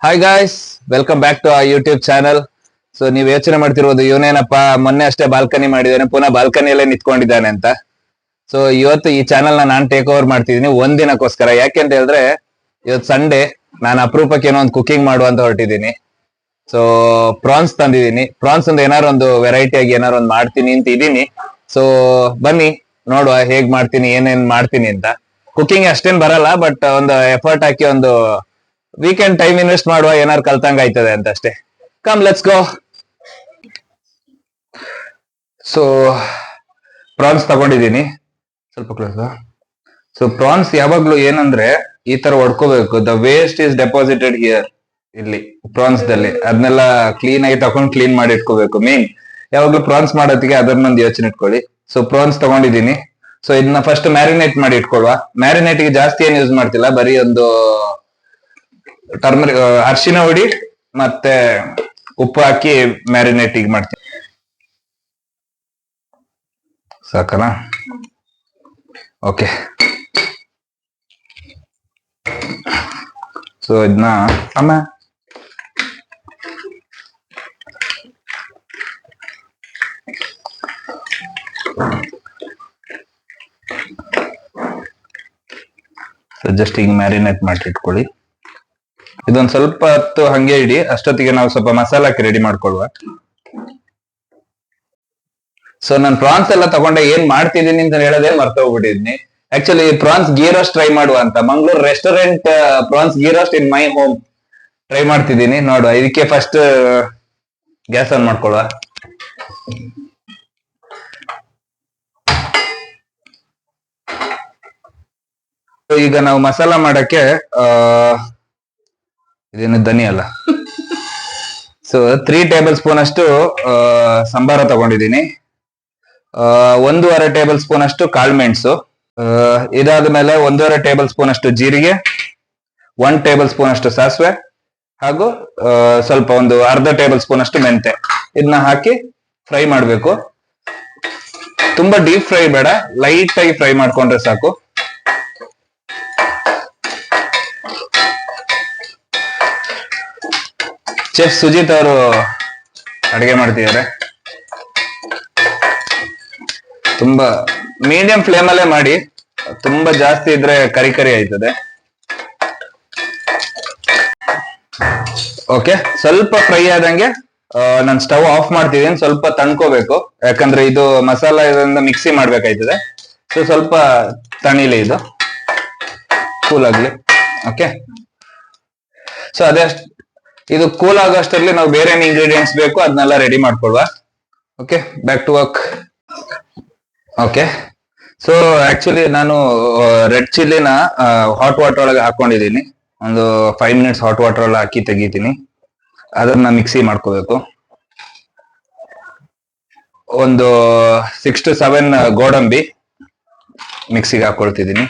Hi guys, welcome back to our YouTube channel. So ನೀವ್ ಯೋಚನೆ ಮಾಡ್ತಿರೋದು ಇವನೇನಪ್ಪ ಮೊನ್ನೆ ಅಷ್ಟೇ ಬಾಲ್ಕನಿ ಮಾಡಿದಾನೆ, ಪುನಃ ಬಾಲ್ಕನಿಯಲ್ಲೇ ನಿಂತ್ಕೊಂಡಿದ್ದಾನೆ ಅಂತ. ಸೊ ಇವತ್ತು ಈ ಚಾನಲ್ ನಾನು ಟೇಕ್ ಓವರ್ ಮಾಡ್ತಿದ್ದೀನಿ ಒಂದಿನಕ್ಕೋಸ್ಕರ. ಯಾಕೆಂತ ಹೇಳಿದ್ರೆ ಇವತ್ತು ಸಂಡೇ, ನಾನು ಅಪರೂಪಕ್ಕೆ ಏನೋ ಒಂದು ಕುಕಿಂಗ್ ಮಾಡುವ ಅಂತ ಹೊರಟಿದ್ದೀನಿ. ಸೊ ಪ್ರಾನ್ಸ್ ತಂದಿದ್ದೀನಿ. ಪ್ರಾನ್ಸ್ ಒಂದು ಏನಾರು ಒಂದು ವೆರೈಟಿ ಆಗಿ ಏನಾರು ಒಂದು ಮಾಡ್ತೀನಿ ಅಂತ ಇದೀನಿ. ಸೊ ಬನ್ನಿ ನೋಡುವ ಹೇಗ್ ಮಾಡ್ತೀನಿ, ಏನೇನ್ ಮಾಡ್ತೀನಿ ಅಂತ. ಕುಕಿಂಗ್ ಅಷ್ಟೇನ್ ಬರಲ್ಲ, ಬಟ್ ಒಂದು ಎಫರ್ಟ್ ಹಾಕಿ ಒಂದು ವೀಕೆಂಡ್ ಟೈಮ್ ಇನ್ವೆಸ್ಟ್ ಮಾಡುವ, ಏನಾರು ಕಲ್ತಂಗ ಆಯ್ತದೆ ಅಂತ ಅಷ್ಟೇ. Come let's go. So prawns ತಗೊಂಡಿದ್ದೀನಿ, ಸ್ವಲ್ಪ ಕ್ಲೋಸ್. ಸೊ ಪ್ರಾನ್ಸ್ ಯಾವಾಗ್ಲೂ ಏನಂದ್ರೆ ಈ ತರ ಹೊಡ್ಕೋಬೇಕು. The waste is deposited here, ಇಲ್ಲಿ ಪ್ರಾನ್ಸ್ ದಲ್ಲಿ ಅದನ್ನೆಲ್ಲ ಕ್ಲೀನ್ ಆಗಿ ತಗೊಂಡು ಕ್ಲೀನ್ ಮಾಡಿ ಇಟ್ಕೋಬೇಕು. ಮೇನ್ ಯಾವಾಗ್ಲೂ ಪ್ರಾನ್ಸ್ ಮಾಡೋದಕ್ಕೆ ಅದನ್ನೊಂದು ಯೋಚನೆ ಇಟ್ಕೊಳ್ಳಿ. ಸೊ ಪ್ರಾನ್ಸ್ ತಗೊಂಡಿದ್ದೀನಿ. ಸೊ ಇದನ್ನ ಫಸ್ಟ್ ಮ್ಯಾರಿನೇಟ್ ಮಾಡಿ ಇಟ್ಕೊಳ್ವಾ. ಮ್ಯಾರಿನೇಟ್ ಗೆ ಜಾಸ್ತಿ ಏನ್ ಯೂಸ್ ಮಾಡ್ತಿಲ್ಲ, ಬರೀ ಒಂದು ಟರ್ಮರಿಕ್, ಅರಿಶಿನ ಹುಡಿ ಮತ್ತೆ ಉಪ್ಪು ಹಾಕಿ ಮ್ಯಾರಿನೇಟ್ ಈಗ ಮಾಡ್ತೀನಿ. ಸಾಕನಾ? ಓಕೆ. ಸೊ ಇದನ್ನ ಅಮ್ಮ ಜಸ್ಟ್ ಈಗ ಮ್ಯಾರಿನೇಟ್ ಮಾಡಿ ಇಟ್ಕೊಳ್ಳಿ. ಇದೊಂದ್ ಸ್ವಲ್ಪ ಹೊತ್ತು ಹಂಗೆ ಇಡಿ, ಅಷ್ಟೊತ್ತಿಗೆ ನಾವು ಸ್ವಲ್ಪ ಮಸಾಲಾಕ್ಕೆ ರೆಡಿ ಮಾಡ್ಕೊಳ್ವಾ. ಸೊ ನಾನು ಪ್ರಾನ್ಸ್ ಎಲ್ಲ ತಗೊಂಡೆ ಏನ್ ಮಾಡ್ತಿದ್ದೀನಿ ಅಂತ ಹೇಳೋದೇ ಮರ್ತೋಗ್ಬಿಟ್ಟಿದ್ನಿ. Actually prawns ghee roast try ಮಾಡುವ ಅಂತ Mangaluru restaurant prawns ghee roast in my home try ಮಾಡ್ತಿದ್ದೀನಿ. ನೋಡುವ, ಇದಕ್ಕೆ ಫಸ್ಟ್ ಗ್ಯಾಸ್ ಆನ್ ಮಾಡ್ಕೊಳ್ವಾ. ಈಗ ನಾವು ಮಸಾಲಾ ಮಾಡಕ್ಕೆ ಇದೇನು ಧನಿ ಅಲ್ಲ. ಸೊ 3 ಟೇಬಲ್ ಸ್ಪೂನ್ ಅಷ್ಟು ಸಂಬಾರ ತಗೊಂಡಿದ್ದೀನಿ. 1.5 ಟೇಬಲ್ ಸ್ಪೂನ್ ಅಷ್ಟು ಕಾಳುಮೆಣಸು. ಇದಾದ ಮೇಲೆ 1.5 ಟೇಬಲ್ ಸ್ಪೂನ್ ಅಷ್ಟು ಜೀರಿಗೆ, 1 ಟೇಬಲ್ ಸ್ಪೂನ್ ಅಷ್ಟು ಸಾಸಿವೆ, ಹಾಗೂ ಸ್ವಲ್ಪ ಒಂದು ಅರ್ಧ ಟೇಬಲ್ ಸ್ಪೂನ್ ಅಷ್ಟು ಮೆಂತೆ. ಇದನ್ನ ಹಾಕಿ ಫ್ರೈ ಮಾಡ್ಬೇಕು. ತುಂಬಾ ಡೀಪ್ ಫ್ರೈ ಬೇಡ, ಲೈಟ್ ಆಗಿ ಫ್ರೈ ಮಾಡ್ಕೊಂಡ್ರೆ ಸಾಕು. ಚೆಫ್ ಸುಜಿತ್ ಅವರು ಅಡಿಗೆ ಮಾಡ್ತಿದ್ದಾರೆ. ತುಂಬಾ ಮೀಡಿಯಂ ಫ್ಲೇಮ್ ಅಲ್ಲೇ ಮಾಡಿ, ತುಂಬಾ ಜಾಸ್ತಿ ಇದ್ರೆ ಕರಿ ಕರಿ ಆಯ್ತದೆ. ಓಕೆ, ಸ್ವಲ್ಪ ಫ್ರೈ ಆದಂಗೆ ನಾನು ಸ್ಟವ್ ಆಫ್ ಮಾಡ್ತಿದ್ದೀನಿ. ಸ್ವಲ್ಪ ತಣ್ಕೋಬೇಕು, ಯಾಕಂದ್ರೆ ಇದು ಮಸಾಲ ಇದರಿಂದ ಮಿಕ್ಸಿ ಮಾಡ್ಬೇಕಾಯ್ತದೆ. ಸೊ ಸ್ವಲ್ಪ ತಣಿಲಿ, ಇದು ಕೂಲ್ ಆಗ್ಲಿ. ಓಕೆ, ಸೊ ಅದೇ ಇದು ಕೂಲ್ ಆಗೋಷ್ಟರಲ್ಲಿ ನಾವು ಬೇರೆ ಏನ್ ಇಂಗ್ರೀಡಿಯೆಂಟ್ಸ್ ಬೇಕು ಅದನ್ನೆಲ್ಲ ರೆಡಿ ಮಾಡ್ಕೊಳ್ವಾ. Okay, back to work. Okay, so actually ನಾನು ರೆಡ್ ಚಿಲ್ಲಿನ ಹಾಟ್ ವಾಟರ್ ಒಳಗೆ ಹಾಕೊಂಡಿದ್ದೀನಿ. ಒಂದು 5 ಮಿನಿಟ್ಸ್ ಹಾಟ್ ವಾಟರ್ ಒಳಗೆ ಹಾಕಿ ತೆಗಿತೀನಿ. ಅದನ್ನ ಮಿಕ್ಸಿ ಮಾಡ್ಕೋಬೇಕು. ಒಂದು 6 to 7 ಗೋಡಂಬಿ ಮಿಕ್ಸಿಗೆ ಹಾಕೊಳ್ತಿದ್ದೀನಿ.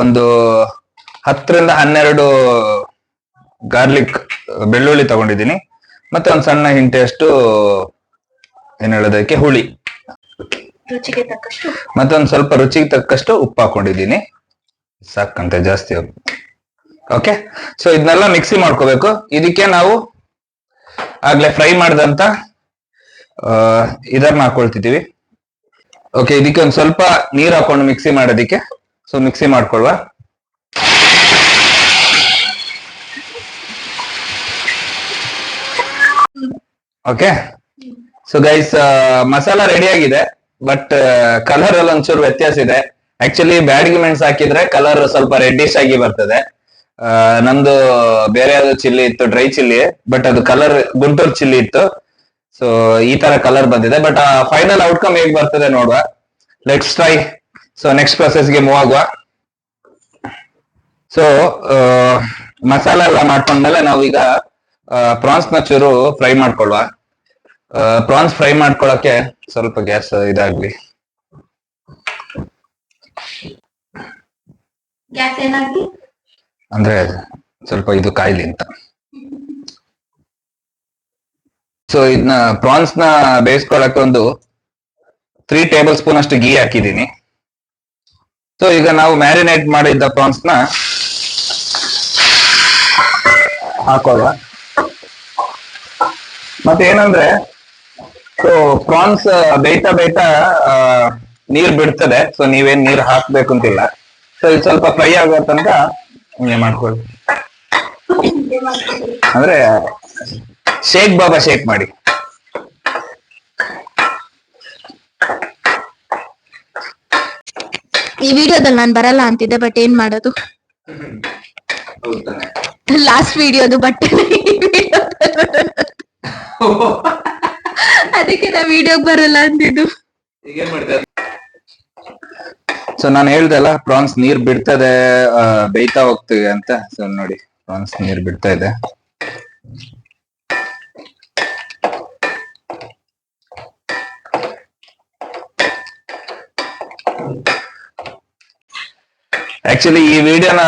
ಒಂದು 10 ರಿಂದ 12 ಗಾರ್ಲಿಕ್ ಬೆಳ್ಳುಳ್ಳಿ ತಗೊಂಡಿದ್ದೀನಿ. ಮತ್ತೆ ಒಂದು ಸಣ್ಣ ಹಿಂಟೆಯಷ್ಟು ಏನ್ ಹೇಳೋದಕ್ಕೆ ಹುಳಿ, ಮತ್ತೆ ಒಂದು ಸ್ವಲ್ಪ ರುಚಿಗೆ ತಕ್ಕಷ್ಟು ಉಪ್ಪು ಹಾಕೊಂಡಿದ್ದೀನಿ. ಸಾಕಂತೆ, ಜಾಸ್ತಿ. ಓಕೆ, ಸೊ ಇದನ್ನೆಲ್ಲ ಮಿಕ್ಸಿ ಮಾಡ್ಕೋಬೇಕು. ಇದಕ್ಕೆ ನಾವು ಆಗ್ಲೇ ಫ್ರೈ ಮಾಡಿದಂತ ಇದನ್ನ ಹಾಕೊಳ್ತಿದೀವಿ. ಓಕೆ, ಇದಕ್ಕೆ ಒಂದು ಸ್ವಲ್ಪ ನೀರು ಹಾಕೊಂಡು ಮಿಕ್ಸಿ ಮಾಡೋದಿಕ್ಕೆ. ಸೊ ಮಿಕ್ಸಿ ಮಾಡ್ಕೊಳ್ವಾ. Okay, so guys, masala ready ಆಗಿದೆ, ಬಟ್ ಕಲರ್ ಅಲ್ಲಿ ಒಂಚೂರು ವ್ಯತ್ಯಾಸ ಇದೆ. ಆಕ್ಚುಲಿ ಬ್ಯಾಡಗಿ ಮೆಣಸು ಹಾಕಿದ್ರೆ ಕಲರ್ ಸ್ವಲ್ಪ ರೆಡ್ಡಿಶ್ ಆಗಿ ಬರ್ತದೆ. ನಂದು ಬೇರೆ ಯಾವ್ದು ಚಿಲ್ಲಿ ಇತ್ತು, ಡ್ರೈ ಚಿಲ್ಲಿ, ಬಟ್ ಅದು ಕಲರ್ ಗುಂಟೂರು ಚಿಲ್ಲಿ ಇತ್ತು. ಸೊ ಈ ತರ ಕಲರ್ ಬಂದಿದೆ, ಬಟ್ ಫೈನಲ್ ಔಟ್ಕಮ್ ಹೇಗ್ ಬರ್ತದೆ ನೋಡುವ. Let's try. ಸೊ ನೆಕ್ಸ್ಟ್ ಪ್ರೊಸೆಸ್ಗೆ ಮೂವ್ ಆಗುವ. ಸೊ ಮಸಾಲ ಎಲ್ಲ ಮಾಡ್ಕೊಂಡ್ಮೇಲೆ ನಾವೀಗ ಪ್ರಾನ್ಸ್ ನ ಚೂರು ಫ್ರೈ ಮಾಡ್ಕೊಳ್ವಾ. ಪ್ರಾನ್ಸ್ ಫ್ರೈ ಮಾಡ್ಕೊಳಕ್ಕೆ ಸ್ವಲ್ಪ ಗ್ಯಾಸ್ ಇದಾಗ್ಲಿ. ಅಂದ್ರೆ ಸ್ವಲ್ಪ ಇದು ಕಾಯ್ಲಿ ಅಂತ. ಸೊ ಇದನ್ನ ಪ್ರಾನ್ಸ್ ನ ಬೇಯಿಸ್ಕೊಳಕ್ಕೆ ಒಂದು 3 ಟೇಬಲ್ ಸ್ಪೂನ್ ಅಷ್ಟು ಗೀ ಹಾಕಿದ್ದೀನಿ. ಸೊ ಈಗ ನಾವು ಮ್ಯಾರಿನೇಟ್ ಮಾಡಿದ್ದ ಪ್ರಾನ್ಸ್ ನ ಹಾಕೋಲ್ಲ. ಮತ್ತೆ ಏನಂದ್ರೆ ಸೊ ಪ್ರಾನ್ಸ್ ಬೇಯ್ತಾ ಬೇಯ್ತಾ ನೀರ್ ಬಿಡ್ತದೆ. ಸೊ ನೀವೇನ್ ನೀರ್ ಹಾಕ್ಬೇಕು ಅಂತಿಲ್ಲ. ಸೊ ಇದು ಸ್ವಲ್ಪ ಫ್ರೈ ಆಗೋ ತನಕ ಹಿಂಗೆ ಮಾಡ್ಕೊಳ್ಳಿ. ಅಂದ್ರೆ ಶೇಕ್ ಬಾಬಾ ಶೇಕ್ ಮಾಡಿ. ಈ ವಿಡಿಯೋದಲ್ಲಿ ನಾನು ಬರಲ್ಲ ಅಂತಿದ್ದೆ, ಬಟ್ ಏನ್ ಮಾಡೋದು, ಲಾಸ್ಟ್ ವಿಡಿಯೋದು ಬಟ್ ಅದಕ್ಕೆ ನಾ ವಿಡಿಯೋಗ್ ಬರಲ್ಲ ಅಂತಿದ್ದು. ಸೊ ನಾನು ಹೇಳ್ದೆ ಅಲ್ಲ, ಪ್ರಾನ್ಸ್ ನೀರ್ ಬಿಡ್ತದೆ, ಬೇಯ್ತಾ ಹೋಗ್ತೀವಿ ಅಂತ. ಸೊ ನೋಡಿ, ಪ್ರಾನ್ಸ್ ನೀರ್ ಬಿಡ್ತಾ ಇದೆ. ಆಕ್ಚುಲಿ ಈ ವಿಡಿಯೋನ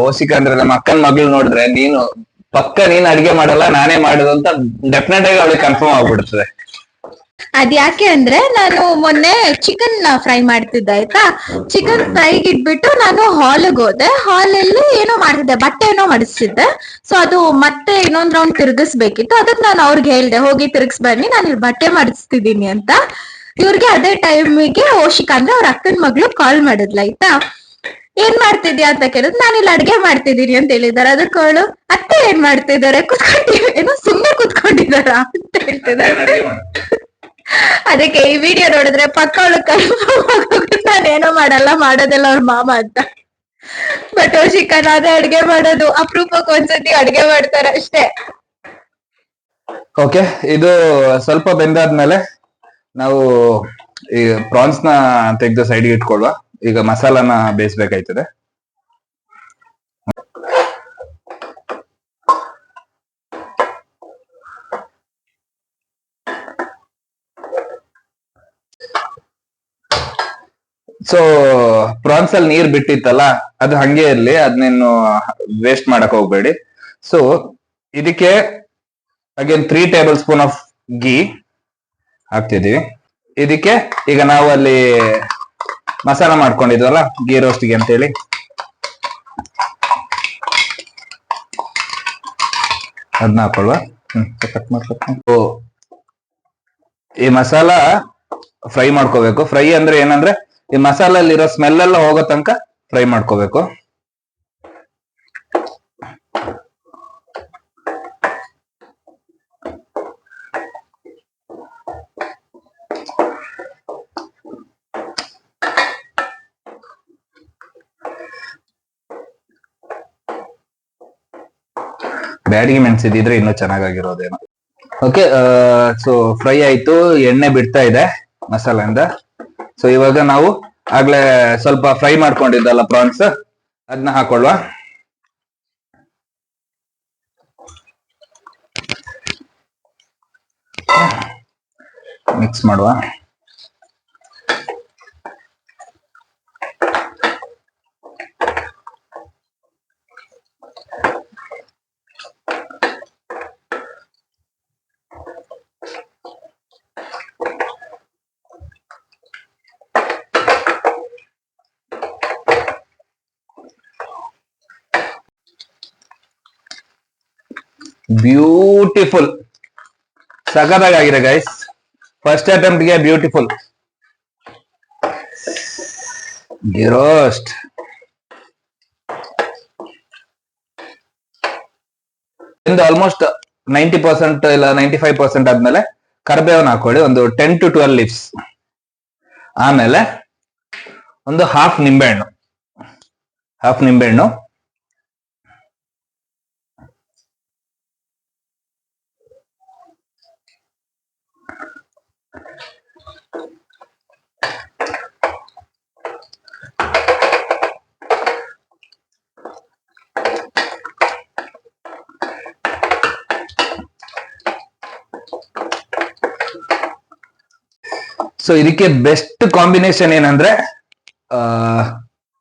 ಓಸಿಕ ಅಂದ್ರೆ ನಮ್ಮ ಅಕ್ಕನ ಮಗಳು ನೋಡಿದ್ರೆ, ನೀನ್ ಅಡಿಗೆ ಮಾಡಲ್ಲ ನಾನೇ ಮಾಡೋದು ಅಂತ ಡೆಫಿನೆಟ್ ಆಗಿ ಅವಳಿಗೆ ಕನ್ಫರ್ಮ್ ಆಗ್ಬಿಡ್ತದೆ. ಅದ್ಯಾಕೆ ಅಂದ್ರೆ ನಾನು ಮೊನ್ನೆ ಚಿಕನ್ ಫ್ರೈ ಮಾಡ್ತಿದ್ದೆ ಆಯ್ತಾ. ಚಿಕನ್ ಫ್ರೈಗೆ ಇಟ್ಬಿಟ್ಟು ನಾನು ಹಾಲ್ಗೆ ಹೋದೆ. ಹಾಲಲ್ಲಿ ಏನೋ ಮಾಡ್ತಿದ್ದೆ, ಬಟ್ಟೆ ಏನೋ ಮಡಿಸ್ತಿದ್ದೆ. ಸೊ ಅದು ಮತ್ತೆ ಇನ್ನೊಂದ್ ರೌಂಡ್ ತಿರ್ಗಿಸ್ಬೇಕಿತ್ತು. ಅದಕ್ಕೆ ನಾನು ಅವ್ರಿಗೆ ಹೇಳ್ದೆ, ಹೋಗಿ ತಿರ್ಗಿಸ್ ಬನ್ನಿ, ನಾನು ಇಲ್ಲಿ ಬಟ್ಟೆ ಮಾಡಿಸ್ತಿದ್ದೀನಿ ಅಂತ. ಇವ್ರಿಗೆ ಅದೇ ಟೈಮಿಗೆ ಓಶಿಕಾ ಅಂದ್ರೆ ಅವ್ರ ಅಕ್ಕನ ಮಗಳು ಕಾಲ್ ಮಾಡಿದ್ಲ ಆಯ್ತಾ. ಏನ್ ಮಾಡ್ತಿದ್ಯಾ ಅಂತ ಕೇಳಿದ್, ನಾನು ಇಲ್ಲಿ ಅಡ್ಗೆ ಮಾಡ್ತಿದ್ದೀನಿ ಅಂತ ಹೇಳಿದಾರೆ. ಅದಕ್ಕೆ ಅವಳು, ಅತ್ತೆ ಏನ್ ಮಾಡ್ತಿದ್ದಾರೆ, ಏನೋ ಸುಮ್ಮನೆ ಕುತ್ಕೊಂಡಿದಾರ ಅಂತ ಹೇಳ್ತಿದ್ದಾರೆ. ಅದಕ್ಕೆ ಈ ವಿಡಿಯೋ ನೋಡಿದ್ರೆ ಪಕ್ಕ ಅವಳು ನಾನೇನೋ ಮಾಡಲ್ಲ, ಮಾಡೋದೆಲ್ಲ ಅವ್ರ ಮಾಮ ಅಂತ. ಬಟ್ ಓಶಿಕಾ ಅದೇ ಅಡ್ಗೆ ಮಾಡೋದು, ಅಪರೂಪಕ್ಕೆ ಒಂದ್ಸತಿ ಅಡ್ಗೆ ಮಾಡ್ತಾರೆ ಅಷ್ಟೇ. ಓಕೆ, ಇದು ಸ್ವಲ್ಪ ಬೆಂದಾದ್ಮೇಲೆ ನಾವು ಈ ಪ್ರಾನ್ಸ್ ನ ತೆಗೆದು ಸೈಡ್ಗೆ ಇಟ್ಕೊಳ್ಳುವ. ಈಗ ಮಸಾಲಾನ ಬೇಯಿಸ್ಬೇಕಾಯ್ತದೆ. ಸೊ ಪ್ರಾನ್ಸ್ ಅಲ್ಲಿ ನೀರ್ ಬಿಟ್ಟಿತ್ತಲ್ಲ, ಅದು ಹಂಗೆ ಇರ್ಲಿ, ಅದನ್ನೇನು ವೇಸ್ಟ್ ಮಾಡಕ್ ಹೋಗ್ಬೇಡಿ. ಸೊ ಇದಕ್ಕೆ again 3 tablespoon of ghee ಹಾಕ್ತಿದೀವಿ. ಇದಕ್ಕೆ ಈಗ ನಾವು ಅಲ್ಲಿ ಮಸಾಲ ಮಾಡ್ಕೊಂಡಿದ್ವಲ್ಲ ಗೀ ರೋಸ್ಟ್ಗೆ ಅಂತೇಳಿ, ಅದನ್ನ ಹಾಕೊಳ್ಳುವ. ಕಟ್ ಮಾಡ್ಬೇಕು. ಈ ಮಸಾಲ ಫ್ರೈ ಮಾಡ್ಕೋಬೇಕು. ಫ್ರೈ ಅಂದ್ರೆ ಏನಂದ್ರೆ, ಈ ಮಸಾಲಲ್ಲಿರೋ ಸ್ಮೆಲ್ ಎಲ್ಲ ಹೋಗೋ ತನಕ ಫ್ರೈ ಮಾಡ್ಕೋಬೇಕು. ಬ್ಯಾಡಿಗೆ ಮೆಣಸಿದ್ರೆ ಇನ್ನೂ ಚೆನ್ನಾಗಿರೋದೇನೋ. ಓಕೆ, ಸೊ ಫ್ರೈ ಆಯ್ತು, ಎಣ್ಣೆ ಬಿಡ್ತಾ ಇದೆ ಮಸಾಲೆಯಿಂದ. ಸೊ ಇವಾಗ ನಾವು ಆಗ್ಲೇ ಸ್ವಲ್ಪ ಫ್ರೈ ಮಾಡ್ಕೊಂಡಿದ್ದಲ್ಲ ಪ್ರಾನ್ಸ್, ಅದನ್ನ ಹಾಕೊಳ್ಳುವ. ಮಿಕ್ಸ್ ಮಾಡುವ. ಬ್ಯೂಟಿಫುಲ್, ಸಖತ್ತಾಗಿದೆ ಗೈಸ್. ಫಸ್ಟ್ ಅಟೆಂಪ್ಟ್ ಗೆ ಬ್ಯೂಟಿಫುಲ್ ಗೀ ರೋಸ್ಟ್. ಆಲ್ಮೋಸ್ಟ್ 90% ಇಲ್ಲ 95% ಆದ್ಮೇಲೆ ಕರಿಬೇವನ್ನ ಹಾಕೊಳ್ಳಿ, ಒಂದು 10 to 12 ಲೀವ್ಸ್. ಆಮೇಲೆ ಒಂದು ಹಾಫ್ ನಿಂಬೆಹಣ್ಣು. ಸೊ ಇದಕ್ಕೆ ಬೆಸ್ಟ್ ಕಾಂಬಿನೇಷನ್ ಏನಂದ್ರೆ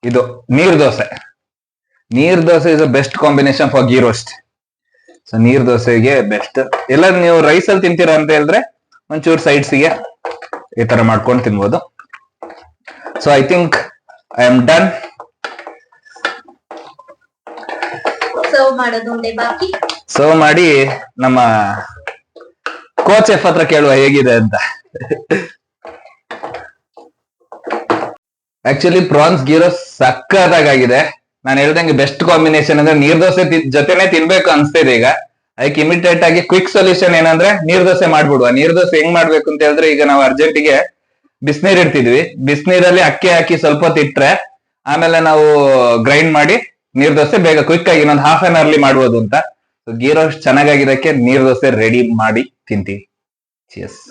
ಇದು ನೀರ್ ದೋಸೆ. ನೀರ್ dosa is a best combination for ghee roast. So ನೀರ್ ದೋಸೆಗೆ ಬೆಸ್ಟ್. ಎಲ್ಲ ನೀವು ರೈಸ್ ಅಲ್ಲಿ ತಿಂತೀರಾ ಅಂತ ಹೇಳಿದ್ರೆ ಒಂಚೂರು ಸೈಡ್ಸ್ಗೆ ಈ ತರ ಮಾಡ್ಕೊಂಡು ತಿನ್ಬೋದು. So I think I am done. Serve ಮಾಡೋದು ಬಾಕಿ. ಸರ್ವ್ ಮಾಡಿ ನಮ್ಮ ಕೋಚ್ ಎಫ್ ಹತ್ರ ಕೇಳುವ ಹೇಗಿದೆ ಅಂತ. ಆಕ್ಚುಲಿ ಪ್ರಾನ್ಸ್ ಗೀರೋ ಸಕ್ಕತ್ತಾಗಿದೆ. ನಾನು ಹೇಳ್ದಂಗೆ ಬೆಸ್ಟ್ ಕಾಂಬಿನೇಷನ್ ಅಂದ್ರೆ ನೀರ್ ದೋಸೆ ಜೊತೆನೆ ತಿನ್ಬೇಕು ಅನ್ಸ್ತಿದೆ ಈಗ. ಅದಕ್ಕೆ ಇಮಿಡಿಯೇಟ್ ಆಗಿ ಕ್ವಿಕ್ ಸೊಲ್ಯೂಷನ್ ಏನಂದ್ರೆ ನೀರ್ ದೋಸೆ ಮಾಡ್ಬಿಡುವ. ನೀರ್ ದೋಸೆ ಹೆಂಗ್ ಮಾಡ್ಬೇಕು ಅಂತ ಹೇಳಿದ್ರೆ, ಈಗ ನಾವು ಅರ್ಜೆಂಟಿಗೆ ಬಿಸಿನೀರ್ ಇಡ್ತಿದ್ವಿ, ಬಿಸಿನೀರಲ್ಲಿ ಅಕ್ಕಿ ಹಾಕಿ ಸ್ವಲ್ಪ ಹೊತ್ತು ಇಟ್ರೆ ಆಮೇಲೆ ನಾವು ಗ್ರೈಂಡ್ ಮಾಡಿ ನೀರ್ ದೋಸೆ ಬೇಗ ಕ್ವಿಕ್ ಆಗಿ ಇನ್ನೊಂದು ಹಾಫ್ ಅನ್ ಅವರ್ಲಿ ಮಾಡ್ಬೋದು ಅಂತ. ಗೀ ರೋಸ್ಟ್ ಚೆನ್ನಾಗಿದ್ದಕ್ಕೆ ನೀರ್ ದೋಸೆ ರೆಡಿ ಮಾಡಿ ತಿಂತೀವಿ. ಚಿಯರ್ಸ್.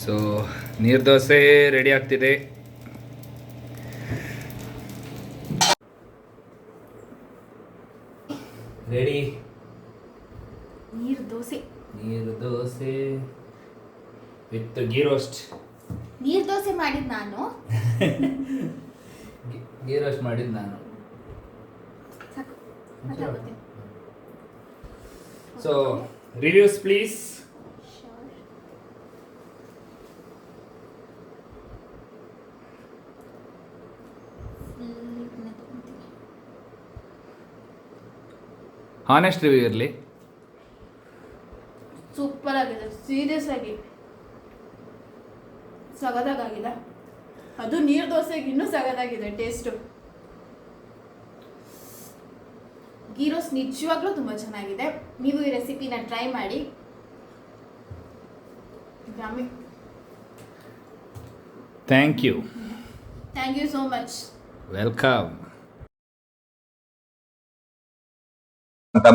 ಸೊ ನೀರ್ ದೋಸೆ ರೆಡಿ ಆಗ್ತಿದೆ. ರೆಡಿ ನೀರ್ ದೋಸೆ. ನೀರು ದೋಸೆ ವಿತ್ ಗೀ ರೋಸ್ಟ್. ನೀರ್ ದೋಸೆ ಮಾಡಿದ್ ನಾನು, ಗೀ ರೋಸ್ಟ್ ಮಾಡಿದ್ ನಾನು. So reviews please. Honest review ಇರಲಿ. ಸೂಪರ್ ಆಗಿದೆ, ಸೀರಿಯಸ್ ಆಗಿ ಸಗದಾಗಿದೆ. ಅದು ನೀರ್ ದೋಸೆಗೆ ಇನ್ನೂ ಸಗದಾಗಿದೆ ಟೇಸ್ಟು. ಗೀ ರೋಸ್ಟ್ ನಿಜವಾಗ್ಲೂ ತುಂಬಾ ಚೆನ್ನಾಗಿದೆ. ನೀವು ಈ ರೆಸಿಪಿನ ಟ್ರೈ ಮಾಡಿ. Thank you so much. Welcome.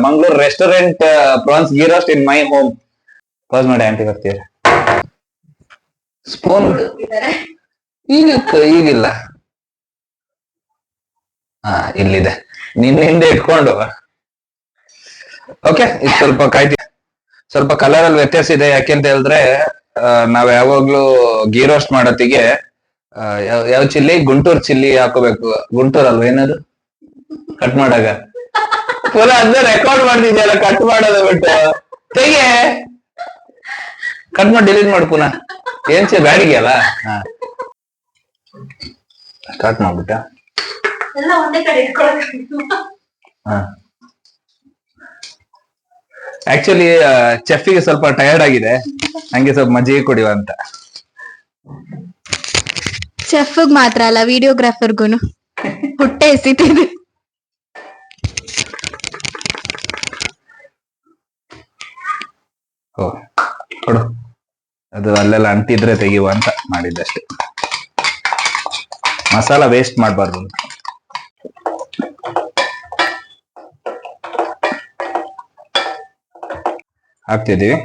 Mangalore restaurant prawns ghee roast in my home. Pass ಮಾಡಿ ಆಂಟಿ ಬರ್ತೀರ. ಸ್ಪೂನ್ ಈಗಿತ್ತು, ಈಗಿಲ್ಲ. ಹಾ ಇಲ್ಲಿದೆ, ನಿನ್ನ ಹಿಂದೆ ಇಟ್ಕೊಂಡು. ಓಕೆ, ಇದು ಸ್ವಲ್ಪ ಕಾಯ್ತೀವಿ. ಸ್ವಲ್ಪ ಕಲರ್ ಅಲ್ಲಿ ವ್ಯತ್ಯಾಸ ಇದೆ. ಯಾಕೆಂತ ಹೇಳಿದ್ರೆ ನಾವ್ ಯಾವಾಗ್ಲೂ ಗೀ ರೋಸ್ಟ್ ಮಾಡೋತ್ತಿಗೆ ಯಾವ ಚಿಲ್ಲಿ, ಗುಂಟೂರು ಚಿಲ್ಲಿ ಹಾಕೋಬೇಕು. ಗುಂಟೂರ್ ಅಲ್ವಾ ಏನದು ಕಟ್ ಮಾಡಾಗ? ಪುನಃ ಅದನ್ನ ರೆಕಾರ್ಡ್ ಮಾಡ್ತಿದ್ಯಲ್ಲ, ಕಟ್ ಮಾಡೋದು ಬಿಟ್ಟು ತೆಗೆ. ಕಟ್ ಮಾಡಿ ಡಿಲೀಟ್ ಮಾಡು ಪುನಃ. ಏನ್ ಬ್ಯಾಡಿಗೆ ಅಲ್ಲ. ಹಾ ಕಟ್ ಮಾಡ್ಬಿಟ್ಟ. ಹಾ ಆಕ್ಚುಲಿ ಚೆಫಿಗೆ ಸ್ವಲ್ಪ ಟಯರ್ಡ್ ಆಗಿದೆ, ಹಂಗೆ ಸ್ವಲ್ಪ ಮಜ್ಜಿಗೆ ಕುಡಿಯುವ ಅಂತ. ಚೆಫ್ ಮಾತ್ರ ಅಲ್ಲ, ವಿಡಿಯೋಗ್ರಾಫರ್ಗುನು ಹೊಟ್ಟೆ ಎಸಿತಿದೆ. ಓ ಕೊಡು, ಅದು ಅಲ್ಲೆಲ್ಲ ಅಂಟಿದ್ರೆ ತೆಗೆಯುವ ಅಂತ ಮಾಡಿದ್ದಷ್ಟೇ. ಮಸಾಲ ವೇಸ್ಟ್ ಮಾಡಬಾರ್ದು. ಹಾಕ್ತಿದೀವಿ.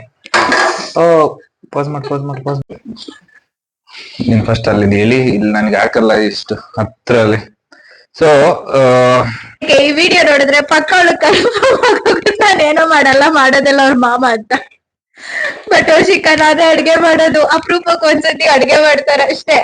ಓ ಪಾಸ್ ಮಾಡಿ. ನೀನ್ ಫಸ್ಟ್ ಅಲ್ಲಿ ಹೇಳಿ, ಇಲ್ಲಿ ನನಗೆ ಹಾಕಲ್ಲ ಇಷ್ಟು ಹತ್ರಲ್ಲಿ. ಸೊ ಈ ವಿಡಿಯೋ ನೋಡಿದ್ರೆ ಪಕ್ಕ ನಾನೇನೋ ಮಾಡೋದೆಲ್ಲ ಅವ್ರ ಮಾಮ ಅಂತ. ಬಟ್ ಚಿಕನ್ ಅದೇ ಅಡ್ಗೆ ಮಾಡೋದು, ಅಪರೂಪಕ್ಕೆ ಒಂದ್ಸತಿ ಅಡ್ಗೆ ಮಾಡ್ತಾರೆ ಅಷ್ಟೇ.